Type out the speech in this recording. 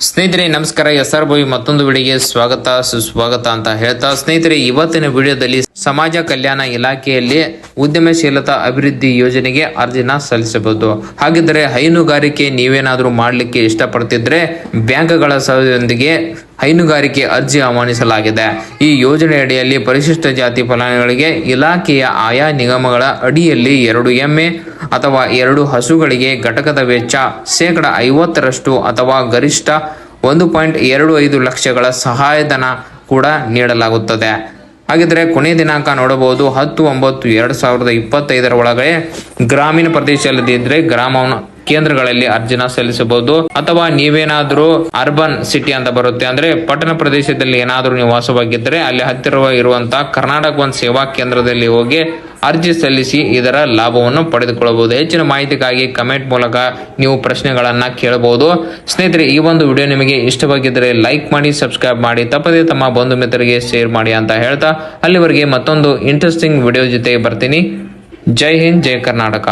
ಸ್ನೇಹಿತರೆ ನಮಸ್ಕಾರ. SR ಬಾಯ್ ಮತ್ತೊಂದು ವಿಡಿಯೋಗೆ ಸ್ವಾಗತ ಸುಸ್ವಾಗತ ಅಂತ ಹೇಳ್ತಾ, ಸ್ನೇಹಿತರೆ ಇವತ್ತಿನ ವಿಡಿಯೋದಲ್ಲಿ ಸಮಾಜ ಕಲ್ಯಾಣ ಇಲಾಖೆಯಲ್ಲಿ ಉದ್ಯಮಶೀಲತಾ ಅಭಿವೃದ್ಧಿ ಯೋಜನೆಗೆ ಅರ್ಜಿನ ಸಲ್ಲಿಸಬಹುದು. ಹಾಗಿದ್ರೆ ಹೈನುಗಾರಿಕೆ ನೀವೇನಾದ್ರೂ ಮಾಡ್ಲಿಕ್ಕೆ ಇಷ್ಟಪಡ್ತಿದ್ರೆ ಬ್ಯಾಂಕ್ಗಳ ಸಹಾಯದೊಂದಿಗೆ ಹೈನುಗಾರಿಕೆ ಅರ್ಜಿ ಆಹ್ವಾನಿಸಲಾಗಿದೆ. ಈ ಯೋಜನೆ ಅಡಿಯಲ್ಲಿ ಪರಿಶಿಷ್ಟ ಜಾತಿ ಫಲಾನುಭವಿಗಳಿಗೆ ಇಲಾಖೆಯ ಆಯಾ ನಿಗಮಗಳ ಅಡಿಯಲ್ಲಿ 2 ಎಮ್ಮೆ ಅಥವಾ 2 ಹಸುಗಳಿಗೆ ಘಟಕದ ವೆಚ್ಚ 50% ಅಥವಾ ಗರಿಷ್ಠ 1.25 ಲಕ್ಷಗಳ ಸಹಾಯಧನ ಕೂಡ ನೀಡಲಾಗುತ್ತದೆ. ಹಾಗಿದ್ರೆ ಕೊನೆಯ ದಿನಾಂಕ ನೋಡಬಹುದು 10/9/2025 ಒಳಗಡೆ ಗ್ರಾಮೀಣ ಪ್ರದೇಶದಲ್ಲಿದ್ದರೆ ಗ್ರಾಮ ಕೇಂದ್ರಗಳಲ್ಲಿ ಅರ್ಜಿನ ಸಲ್ಲಿಸಬಹುದು. ಅಥವಾ ನೀವೇನಾದ್ರೂ ಅರ್ಬನ್ ಸಿಟಿ ಅಂತ ಬರುತ್ತೆ, ಅಂದ್ರೆ ಪಟ್ಟಣ ಪ್ರದೇಶದಲ್ಲಿ ಏನಾದ್ರೂ ನೀವು ವಾಸವಾಗಿದ್ದರೆ ಅಲ್ಲಿ ಹತ್ತಿರ ಇರುವಂತಹ ಕರ್ನಾಟಕ ಒಂದು ಸೇವಾ ಕೇಂದ್ರದಲ್ಲಿ ಹೋಗಿ ಅರ್ಜಿ ಸಲ್ಲಿಸಿ ಇದರ ಲಾಭವನ್ನು ಪಡೆದುಕೊಳ್ಳಬಹುದು. ಹೆಚ್ಚಿನ ಮಾಹಿತಿಗಾಗಿ ಕಮೆಂಟ್ ಮೂಲಕ ನೀವು ಪ್ರಶ್ನೆಗಳನ್ನ ಕೇಳಬಹುದು. ಸ್ನೇಹಿತರೆ, ಈ ಒಂದು ವಿಡಿಯೋ ನಿಮಗೆ ಇಷ್ಟವಾಗಿದ್ದರೆ ಲೈಕ್ ಮಾಡಿ, ಸಬ್ಸ್ಕ್ರೈಬ್ ಮಾಡಿ, ತಪ್ಪದೇ ತಮ್ಮ ಬಂಧು ಮಿತ್ರರಿಗೆ ಶೇರ್ ಮಾಡಿ ಅಂತ ಹೇಳ್ತಾ ಅಲ್ಲಿವರೆಗೆ ಮತ್ತೊಂದು ಇಂಟ್ರೆಸ್ಟಿಂಗ್ ವಿಡಿಯೋ ಜೊತೆ ಬರ್ತೀನಿ. ಜೈ ಹಿಂದ್, ಜೈ ಕರ್ನಾಟಕ.